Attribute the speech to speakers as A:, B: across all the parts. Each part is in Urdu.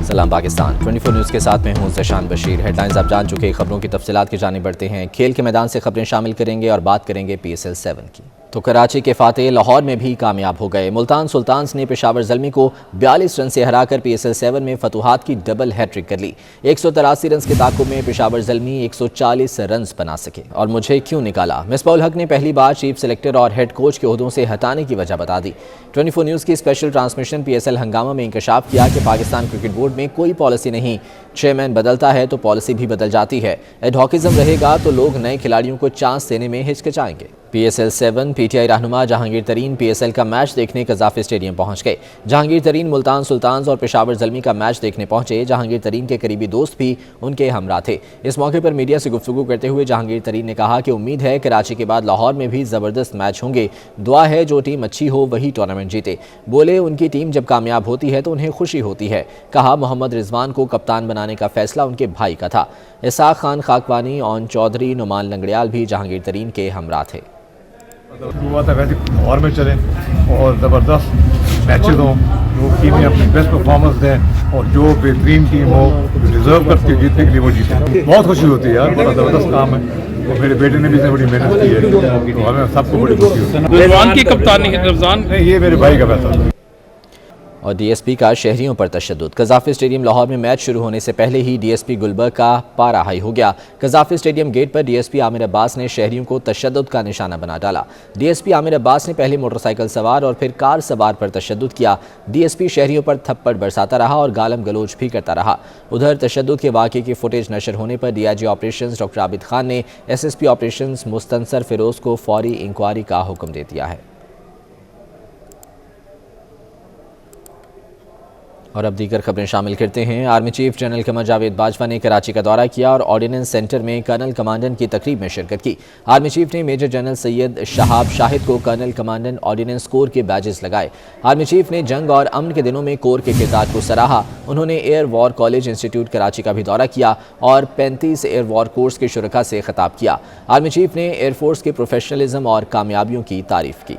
A: سلام پاکستان 24 نیوز کے ساتھ میں ہوں زیشان بشیر۔ ہیڈ لائنز آپ جان چکے، خبروں کی تفصیلات کی جانب بڑھتے ہیں۔ کھیل کے میدان سے خبریں شامل کریں گے اور بات کریں گے PSL 7 کی۔ تو کراچی کے فاتح لاہور میں بھی کامیاب ہو گئے۔ ملتان سلطانز نے پشاور زلمی کو 42 رن سے ہرا کر PSL 7 میں فتوحات کی ڈبل ہیٹرک کر لی۔ 183 رنز کے تعاقب میں پشاور زلمی 140 رنز بنا سکے۔ اور مجھے کیوں نکالا، مصباح الحق نے پہلی بار چیف سلیکٹر اور ہیڈ کوچ کے عہدوں سے ہٹانے کی وجہ بتا دی۔ 24 نیوز کی اسپیشل ٹرانسمیشن PSL ہنگامہ میں انکشاف کیا کہ پاکستان کرکٹ بورڈ میں کوئی پالیسی نہیں، چیئرمین بدلتا ہے تو پالیسی بھی بدل جاتی ہے۔ ایڈہاکزم رہے گا تو لوگ نئے کھلاڑیوں کو چانس دینے میں ہچکچائیں گے۔ PSL 7 PTI رہنما جہانگیر ترین PSL کا میچ دیکھنے قذافی اسٹیڈیم پہنچ گئے۔ جہانگیر ترین ملتان سلطانز اور پشاور زلمی کا میچ دیکھنے پہنچے۔ جہانگیر ترین کے قریبی دوست بھی ان کے ہمراہ تھے۔ اس موقع پر میڈیا سے گفتگو کرتے ہوئے جہانگیر ترین نے کہا کہ امید ہے کراچی کے بعد لاہور میں بھی زبردست میچ ہوں گے، دعا ہے جو ٹیم اچھی ہو وہی ٹورنامنٹ جیتے۔ بولے ان کی ٹیم جب کامیاب ہوتی ہے تو انہیں خوشی ہوتی ہے۔ کہا محمد رضوان کو کپتان بنانے کا فیصلہ ان کے بھائی کا تھا۔ اسحاق خان خاکوانی، اون چودھری، نعمان لنگڑیال بھی جہانگیر ترین کے ہمراہ تھے۔
B: ہوا تھا ویسے اور میں چلیں اور زبردست میچز ہوں، جو ٹیمیں اپنی بیسٹ پرفارمنس دیں اور جو بہترین ٹیم ہو ڈیزرو کرتی ہے جیتنے کے لیے وہ جیتے۔ بہت خوشی ہوتی ہے یار، بڑا زبردست کام ہے اور میرے بیٹے نے بھی بڑی محنت کی ہے تو ہمیں سب کو بڑی خوشی ہوتی ہے۔
C: رضوان کی کپتانی ہے، رضوان
B: نہیں، یہ میرے بھائی کا فیصلہ ہے۔
A: اور DSP کا شہریوں پر تشدد۔ قذافی اسٹیڈیم لاہور میں میچ شروع ہونے سے پہلے ہی DSP گلبرگ کا پارا ہائی ہو گیا۔ قذافی اسٹیڈیم گیٹ پر DSP عامر عباس نے شہریوں کو تشدد کا نشانہ بنا ڈالا۔ DSP عامر عباس نے پہلے موٹر سائیکل سوار اور پھر کار سوار پر تشدد کیا۔ DSP شہریوں پر تھپڑ برساتا رہا اور گالم گلوچ بھی کرتا رہا۔ ادھر تشدد کے واقعے کی فوٹیج نشر ہونے پر DIG operations doctor Abid Khan نے SSP آپریشنز مستنصر فیروز کو فوری انکوائری کا حکم دے دیا ہے۔ اور اب دیگر خبریں شامل کرتے ہیں۔ Army chief general Qamar Javed Bajwa نے کراچی کا دورہ کیا اور آرڈیننس سینٹر میں کرنل کمانڈنٹ کی تقریب میں شرکت کی۔ آرمی چیف نے میجر جنرل سید شہاب شاہد کو کرنل کمانڈنٹ آرڈیننس کور کے بیجز لگائے۔ آرمی چیف نے جنگ اور امن کے دنوں میں کور کے کردار کو سراہا۔ انہوں نے air war college institute Karachi کا بھی دورہ کیا اور 35 ایئر وار کورس کے شرکاء سے خطاب کیا۔ آرمی چیف نے ایئر فورس کے پروفیشنلزم اور کامیابیوں کی تعریف کی۔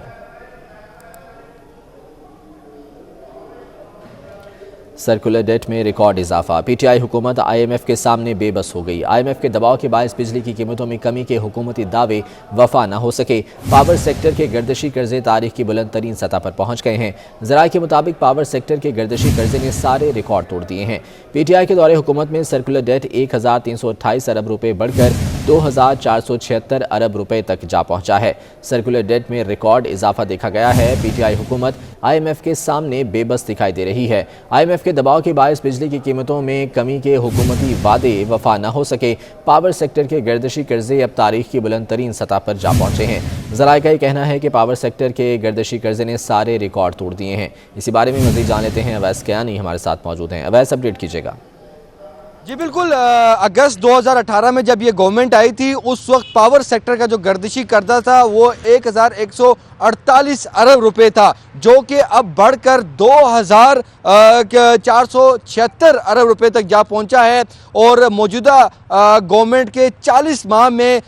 A: سرکولر ڈیٹ میں ریکارڈ اضافہ۔ PTI حکومت IMF کے سامنے بے بس ہو گئی۔ IMF کے دباؤ کے باعث بجلی کی قیمتوں میں کمی کے حکومتی دعوے وفا نہ ہو سکے۔ پاور سیکٹر کے گردشی قرضے تاریخ کی بلند ترین سطح پر پہنچ گئے ہیں۔ ذرائع کے مطابق پاور سیکٹر کے گردشی قرضے نے سارے ریکارڈ توڑ دیے ہیں۔ PTI کے دور حکومت میں سرکولر ڈیٹ 1328 ارب روپے بڑھ کر 2476 ارب روپے تک جا پہنچا ہے۔ سرکولر ڈیٹ میں ریکارڈ اضافہ دیکھا گیا ہے۔ PTI حکومت IMF کے سامنے بے بس دکھائی دے رہی ہے۔ IMF کے دباؤ کے باعث بجلی کی قیمتوں میں کمی کے حکومتی وعدے وفا نہ ہو سکے۔ پاور سیکٹر کے گردشی قرضے اب تاریخ کی بلند ترین سطح پر جا پہنچے ہیں۔ ذرائع کا یہ کہنا ہے کہ پاور سیکٹر کے گردشی قرضے نے سارے ریکارڈ توڑ دیے ہیں۔ اسی بارے میں مزید جان لیتے ہیں، اویس کیانی ہمارے ساتھ موجود ہیں۔ اویس، اپڈیٹ کیجیے گا۔
D: جی بالکل، اگست 2018 میں جب یہ گورنمنٹ آئی تھی اس وقت پاور سیکٹر کا جو گردشی قرضہ تھا وہ 1148 ارب روپے تھا، جو کہ اب بڑھ کر 2476 ارب روپے تک جا پہنچا ہے۔ اور موجودہ گورنمنٹ کے 40 ماہ میں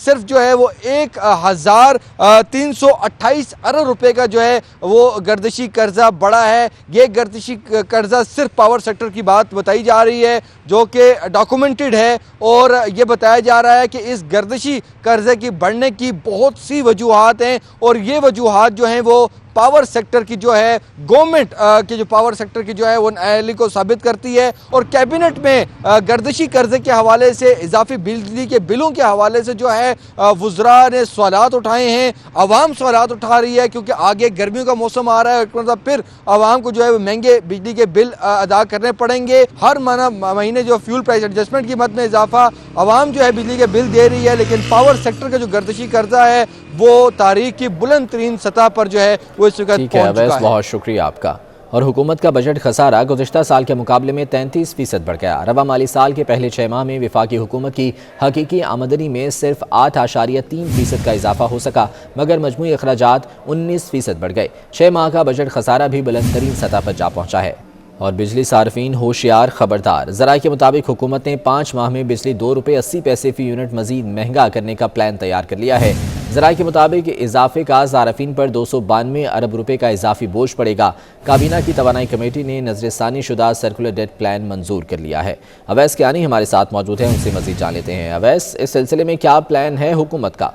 D: صرف جو ہے وہ 1328 ارب روپے کا جو ہے وہ گردشی قرضہ بڑھا ہے۔ یہ گردشی قرضہ صرف پاور سیکٹر کی بات بتائی جا رہی ہے جو کہ ڈاکومنٹڈ ہے، اور یہ بتایا جا رہا ہے کہ اس گردشی قرضے کی بڑھنے کی بہت سی وجوہات ہیں، اور یہ وجوہات جو ہیں وہ پاور سیکٹر کی جو ہے گورنمنٹ کے جو پاور سیکٹر کی جو ہے وہ نااہلی کو ثابت کرتی ہے۔ اور کیبنٹ میں گردشی قرضے کے حوالے سے، اضافی بجلی کے بلوں کے حوالے سے جو ہے وزراء نے سوالات اٹھائے ہیں، عوام سوالات اٹھا رہی ہے، کیونکہ آگے گرمیوں کا موسم آ رہا ہے اور پھر عوام کو جو ہے مہنگے بجلی کے بل ادا کرنے پڑیں گے۔ ہر مہینے جو فیول پرائس ایڈجسٹمنٹ کی مد میں اضافہ، عوام جو ہے بجلی کے بل دے رہی ہے، لیکن پاور سیکٹر کا جو گردشی قرضہ ہے وہ تاریخ کی بلند ترین سطح پر جو ہے وہ اس وقت پہنچ چکا ہے۔
A: بہت شکریہ آپ کا۔ اور حکومت کا بجٹ خسارہ گزشتہ سال کے مقابلے میں 33% بڑھ گیا۔ رواں مالی سال کے پہلے 6 ماہ میں وفاقی حکومت کی حقیقی آمدنی میں صرف 8.3% کا اضافہ ہو سکا، مگر مجموعی اخراجات 19% بڑھ گئے۔ 6 ماہ کا بجٹ خسارہ بھی بلند ترین سطح پر جا پہنچا ہے۔ اور بجلی صارفین ہوشیار، خبردار۔ ذرائع کے مطابق حکومت نے 5 ماہ میں بجلی 2 روپے 80 پیسے فی یونٹ مزید مہنگا کرنے کا پلان تیار کر لیا ہے۔ ذرائع کے مطابق اضافے کا صارفین پر 292 ارب روپے کا اضافی بوجھ پڑے گا۔ کابینہ کی توانائی کمیٹی نے نظر ثانی شدہ سرکولر ڈیٹ پلان منظور کر لیا ہے۔ اویس کیانی ہمارے ساتھ موجود ہیں، ان سے مزید جان لیتے ہیں۔ اویس، اس سلسلے میں کیا پلان ہے حکومت کا؟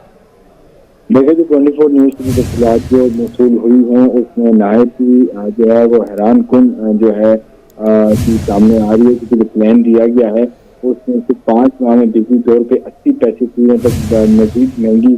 C: دیکھیں جو 24 نیوز کی تفصیلات جو موصول ہوئی ہیں اس میں نائب کی جو ہے وہ حیران کن جو ہے کی سامنے آ رہی ہے، کیونکہ جو پلان دیا گیا ہے اس میں سے 5 ماہ میں بجلی طور پہ 80 پیسے فی تک مزید مہنگی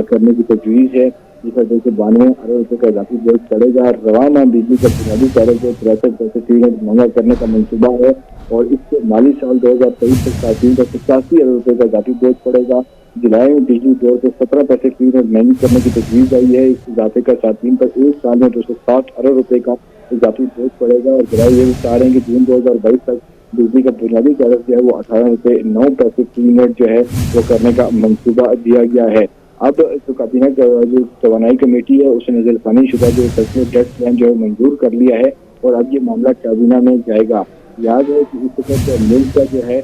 C: کرنے کی تجویز ہے، جس وجہ سے 92 ارب روپے کا اضافی بوجھ پڑے گا۔ روانہ بجلی کا بنیادی ٹیرف جو 63 پیسے فی مہنگا کرنے کا منصوبہ ہے، اور اس سے مالی سال 2023 تک صارفین کا 85 ارب روپے کا اضافی بوجھ پڑے گا۔ جولائی میں بجلی طور پہ 17 پیسے فی یونٹ مہنگی کرنے کی تجویز آئی ہے۔ اس اضافے کا صارفین پر ایک سال میں 260 ارب روپے کا اضافی بوجھ پڑے گا، اور ذرائع یہ بھی چاہ رہے ہیں کہ جون 2022 تک بجلی کا بنیادی ٹیرف جو ہے وہ 18 روپے 9 پیسے فی یونٹ جو ہے وہ کرنے کا منصوبہ دیا گیا ہے۔ اب جو کابینہ کا جو توانائی کمیٹی ہے اس نے نظر ثانی شدہ جو سرکولر ڈیٹ پلان جو ہے منظور کر لیا ہے، اور اب یہ معاملہ کابینہ میں جائے گا۔ یاد ہے کہ اس وقت ملک کا جو ہے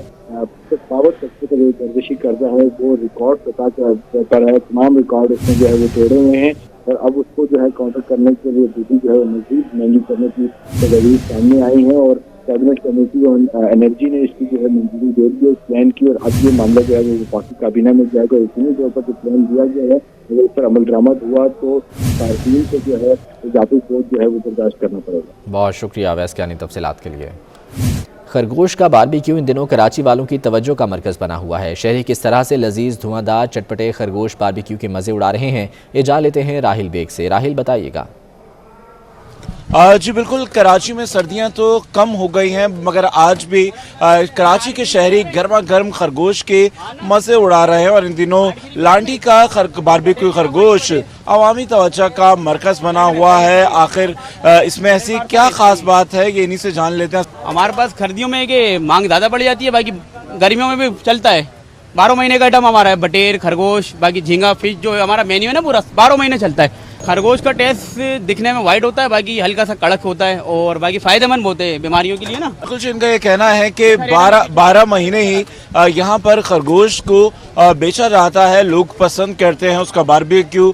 C: پاور سیکٹر کا جو گردشی قرضہ ہے وہ ریکارڈ سطح پر ہے، تمام ریکارڈ اس میں جو ہے وہ توڑے ہوئے ہیں، اور اب اس کو جو ہے کاؤنٹر کرنے کے لیے بجلی جو ہے وہ مزید مہنگی کرنے کی تجاویز سامنے آئی ہیں، اور کیبنٹ کمیٹی اور انرجی نے اس کی جو ہے منظوری دے دی ہے اس پلان کی، اور اب یہ معاملہ جو ہے وہ وفاقی کابینہ میں جائے گا۔ یقینی طور پر جو پلان دیا گیا ہے اگر اس پر عمل درآمد ہوا تو صارفین کو جو ہے اضافی بوجھ جو ہے وہ برداشت کرنا پڑے گا۔
A: بہت شکریہ اویس کیانی تفصیلات کے لیے۔ خرگوش کا باربیکیو ان دنوں کراچی والوں کی توجہ کا مرکز بنا ہوا ہے۔ شہری کس طرح سے لذیذ دھواں دار چٹپٹے خرگوش باربیکیو کے مزے اڑا رہے ہیں، یہ جان لیتے ہیں راحل بیگ سے۔ راحل بتائیے گا۔
E: جی بالکل، کراچی میں سردیاں تو کم ہو گئی ہیں، مگر آج بھی کراچی کے شہری گرما گرم خرگوش کے مزے اڑا رہے ہیں، اور ان دنوں لانڈی کا باربیکیو خرگوش عوامی توجہ کا مرکز بنا ہوا ہے۔ آخر اس میں ایسی کیا خاص بات ہے، یہ انہی سے جان لیتے ہیں۔
F: ہمارے پاس سردیوں میں کہ مانگ زیادہ بڑھ جاتی ہے، باقی گرمیوں میں بھی چلتا ہے۔ 12 مہینے کا آئٹم ہمارا ہے، بٹیر، خرگوش، باقی جھینگا فش جو ہمارا مینیو ہے نا پورا 12 مہینے چلتا ہے۔ خرگوش کا ٹیسٹ دکھنے میں وائٹ ہوتا ہے، باقی ہلکا سا کڑک ہوتا ہے، اور باقی فائدہ مند ہوتے ہیں بیماریوں کے لیے نا۔
E: کچھ ان کا یہ کہنا ہے کہ 12 مہینے ہی یہاں پر خرگوش کو بیچا جاتا ہے، لوگ پسند کرتے ہیں، اس کا باربیکیو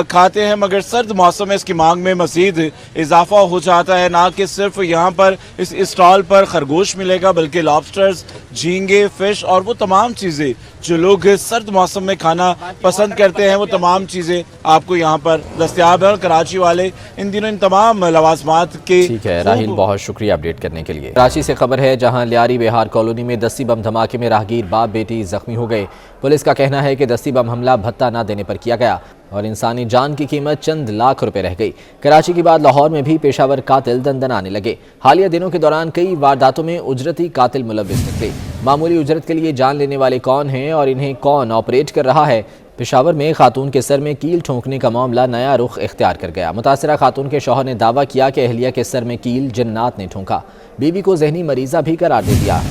E: کھاتے ہیں، مگر سرد موسم میں اس کی مانگ میں مزید اضافہ ہو جاتا ہے۔ نہ کہ صرف یہاں پر اس اسٹال پر خرگوش ملے گا، بلکہ لابسٹرز، جھینگے، فش اور وہ تمام چیزیں جو لوگ سرد موسم میں کھانا پسند کرتے ہیں، وہ تمام چیزیں آپ کو یہاں پر دستیاب ہیں، اور کراچی والے ان دنوں ان تمام لوازمات کے
A: ٹھیک ہے راحل، بہت شکریہ اپڈیٹ کرنے کے لیے۔ کراچی سے خبر ہے جہاں لیاری بہار کالونی میں دستی بم دھماکے میں راہگیر باپ بیٹی زخمی ہو گئے۔ پولیس کا کہنا ہے کہ دستی بم حملہ بھتہ نہ دینے پر کیا گیا، اور انسانی جان کی قیمت چند لاکھ روپے رہ گئی۔ کراچی کے بعد لاہور میں بھی پیشہ ور قاتل دندنانے لگے۔ حالیہ دنوں کے دوران کئی وارداتوں میں اجرتی قاتل ملوث نکلے۔ معمولی اجرت کے لیے جان لینے والے کون ہیں اور انہیں کون آپریٹ کر رہا ہے؟ پشاور میں خاتون کے سر میں کیل ٹھونکنے کا معاملہ نیا رخ اختیار کر گیا۔ متاثرہ خاتون کے شوہر نے دعویٰ کیا کہ اہلیہ کے سر میں کیل جنات نے ٹھونکا، بیوی کو ذہنی مریضہ بھی قرار دے دیا۔